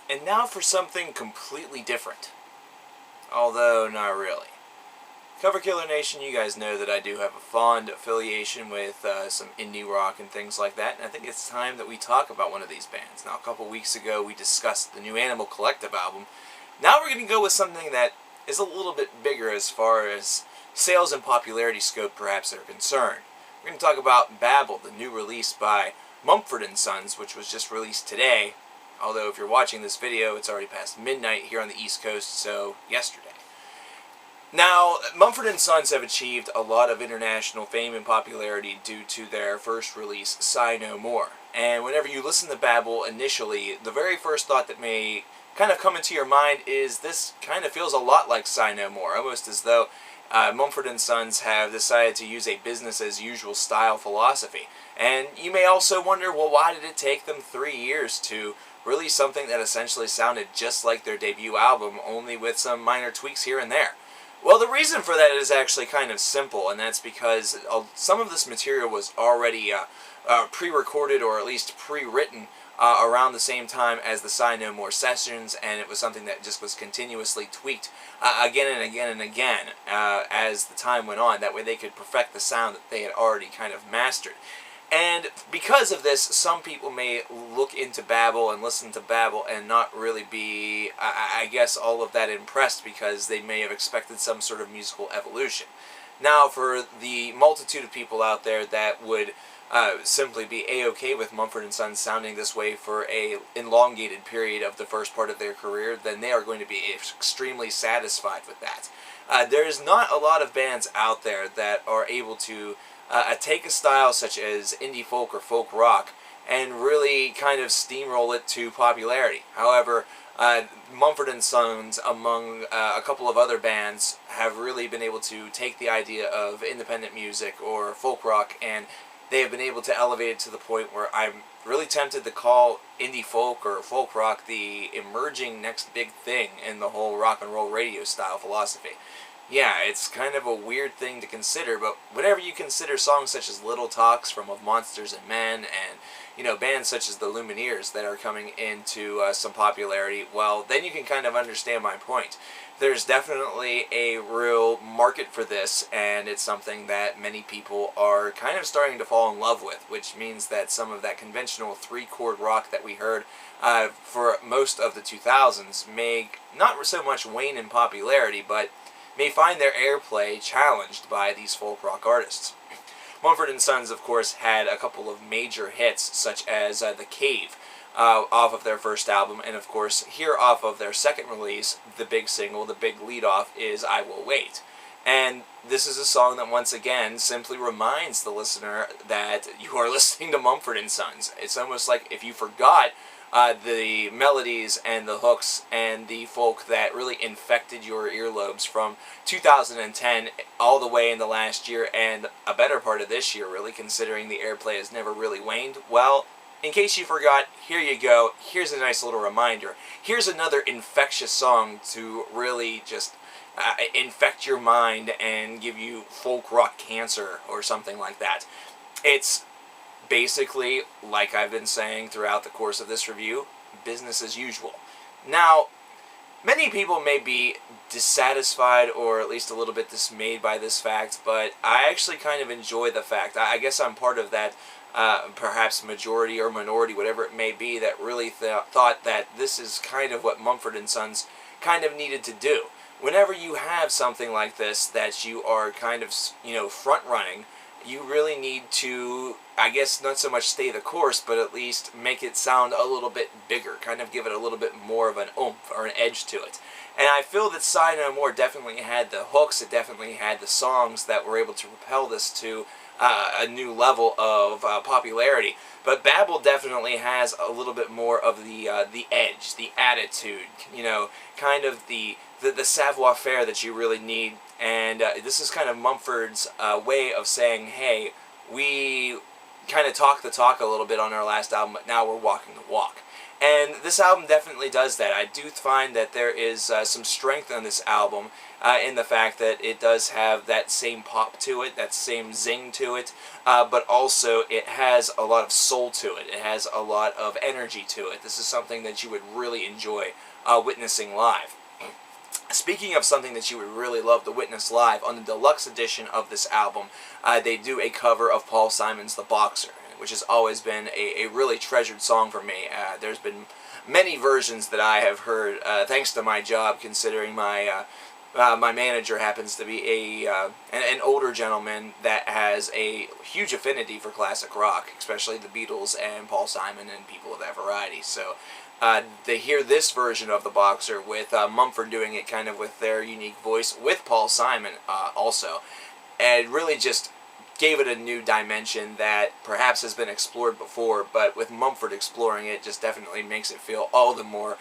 And now for something completely different. Although, not really. Coverkiller Nation, you guys know that I do have a fond affiliation with some indie rock and things like that, and I think it's time that we talk about one of these bands. Now, a couple weeks ago, we discussed the new Animal Collective album. Now we're going to go with something that is a little bit bigger as far as sales and popularity scope perhaps are concerned. We're going to talk about BABEL, the new release by Mumford & Sons, which was just released today. Although if you're watching this video, it's already past midnight here on the East Coast, so yesterday. Now, Mumford & Sons have achieved a lot of international fame and popularity due to their first release, Sigh No More. And whenever you listen to BABEL initially, the very first thought that may kind of come into your mind is this kind of feels a lot like Sigh No More, almost as though Mumford & Sons have decided to use a business-as-usual style philosophy. And you may also wonder, well, why did it take them 3 years to release something that essentially sounded just like their debut album, only with some minor tweaks here and there? Well, the reason for that is actually kind of simple, and that's because some of this material was already pre-recorded or at least pre-written around the same time as the Sigh No More sessions, and it was something that just was continuously tweaked again and again and again as the time went on. That way they could perfect the sound that they had already kind of mastered. And because of this, some people may look into BABEL and listen to BABEL and not really be, I guess, all of that impressed because they may have expected some sort of musical evolution. Now, for the multitude of people out there that would simply be a-okay with Mumford & Sons sounding this way for a elongated period of the first part of their career, then they are going to be extremely satisfied with that. There's not a lot of bands out there that are able to take a style such as indie folk or folk rock and really kind of steamroll it to popularity. However, Mumford & Sons, among a couple of other bands, have really been able to take the idea of independent music or folk rock, and they have been able to elevate it to the point where I'm really tempted to call indie folk or folk rock the emerging next big thing in the whole rock and roll radio style philosophy. Yeah, it's kind of a weird thing to consider, but whenever you consider songs such as Little Talks from Of Monsters and Men and, you know, bands such as the Lumineers that are coming into some popularity, well, then you can kind of understand my point. There's definitely a real market for this, and it's something that many people are kind of starting to fall in love with, which means that some of that conventional three-chord rock that we heard for most of the 2000s may not so much wane in popularity, but may find their airplay challenged by these folk rock artists. Mumford & Sons, of course, had a couple of major hits, such as The Cave, off of their first album, and of course, here off of their second release, the big single, the big lead-off, is I Will Wait. And this is a song that, once again, simply reminds the listener that you are listening to Mumford & Sons. It's almost like if you forgot the melodies and the hooks and the folk that really infected your earlobes from 2010 all the way in the last year and a better part of this year, really, considering the airplay has never really waned. Well, in case you forgot, here you go. Here's a nice little reminder. Here's another infectious song to really just infect your mind and give you folk rock cancer or something like that. It's basically, like I've been saying throughout the course of this review, business as usual. Now, many people may be dissatisfied or at least a little bit dismayed by this fact, but I actually kind of enjoy the fact. I guess I'm part of that perhaps majority or minority, whatever it may be, that really thought that this is kind of what Mumford & Sons kind of needed to do. Whenever you have something like this that you are kind of, you know, front-running, you really need to, I guess, not so much stay the course, but at least make it sound a little bit bigger, kind of give it a little bit more of an oomph or an edge to it. And I feel that Sigh No More definitely had the hooks, it definitely had the songs that were able to propel this to a new level of popularity. But BABEL definitely has a little bit more of the edge, the attitude, you know, kind of the savoir-faire that you really need. And this is kind of Mumford's way of saying, hey, we kind of talked the talk a little bit on our last album, but now we're walking the walk. And this album definitely does that. I do find that there is some strength on this album in the fact that it does have that same pop to it, that same zing to it, but also it has a lot of soul to it. It has a lot of energy to it. This is something that you would really enjoy witnessing live. Speaking of something that you would really love to witness live, on the deluxe edition of this album, they do a cover of Paul Simon's The Boxer, which has always been a really treasured song for me. There's been many versions that I have heard, thanks to my job, considering my my manager happens to be an older gentleman that has a huge affinity for classic rock, especially the Beatles and Paul Simon and people of that variety. So they hear this version of The Boxer with Mumford doing it kind of with their unique voice, with Paul Simon also, and really just gave it a new dimension that perhaps has been explored before, but with Mumford exploring it just definitely makes it feel all the more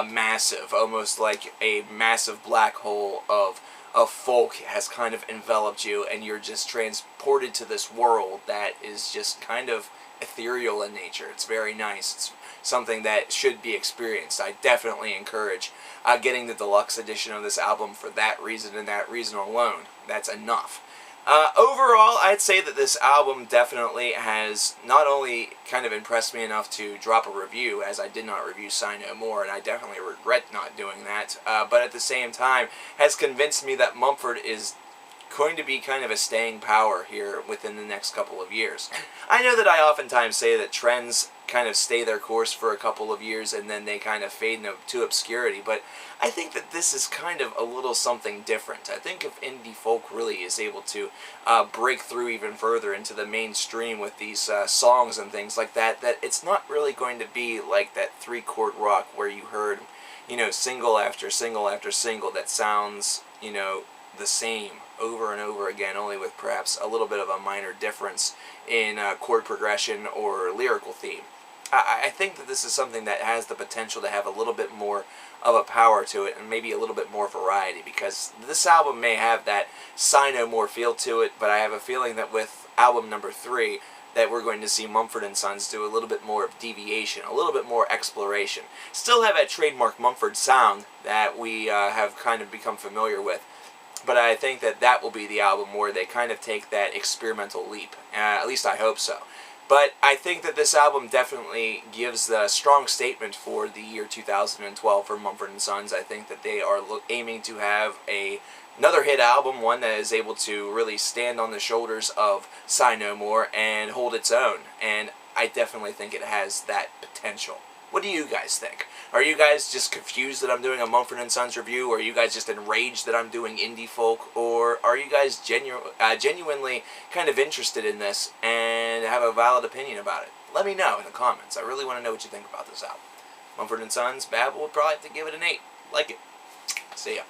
massive, almost like a massive black hole of folk has kind of enveloped you, and you're just transported to this world that is just kind of ethereal in nature. It's very nice. It's something that should be experienced. I definitely encourage getting the deluxe edition of this album for that reason and that reason alone. That's enough. Overall, I'd say that this album definitely has not only kind of impressed me enough to drop a review, as I did not review Sigh No More, and I definitely regret not doing that, but at the same time has convinced me that Mumford is going to be kind of a staying power here within the next couple of years. I know that I oftentimes say that trends kind of stay their course for a couple of years and then they kind of fade into obscurity, but I think that this is kind of a little something different. I think if indie folk really is able to break through even further into the mainstream with these songs and things like that, that it's not really going to be like that three-chord rock where you heard, you know, single after single after single that sounds, you know, the same over and over again, only with perhaps a little bit of a minor difference in chord progression or lyrical theme. I think that this is something that has the potential to have a little bit more of a power to it and maybe a little bit more variety, because this album may have that Sigh No More feel to it, but I have a feeling that with album number 3 that we're going to see Mumford & Sons do a little bit more of deviation, a little bit more exploration. Still have that trademark Mumford sound that we have kind of become familiar with, but I think that that will be the album where they kind of take that experimental leap. At least I hope so. But I think that this album definitely gives the strong statement for the year 2012 for Mumford & Sons. I think that they are aiming to have another hit album, one that is able to really stand on the shoulders of Sigh No More and hold its own. And I definitely think it has that potential. What do you guys think? Are you guys just confused that I'm doing a Mumford & Sons review? Or are you guys just enraged that I'm doing indie folk? Or are you guys genuinely kind of interested in this and have a valid opinion about it? Let me know in the comments. I really want to know what you think about this album. Mumford & Sons, BABEL would probably have to give it an 8. Like it. See ya.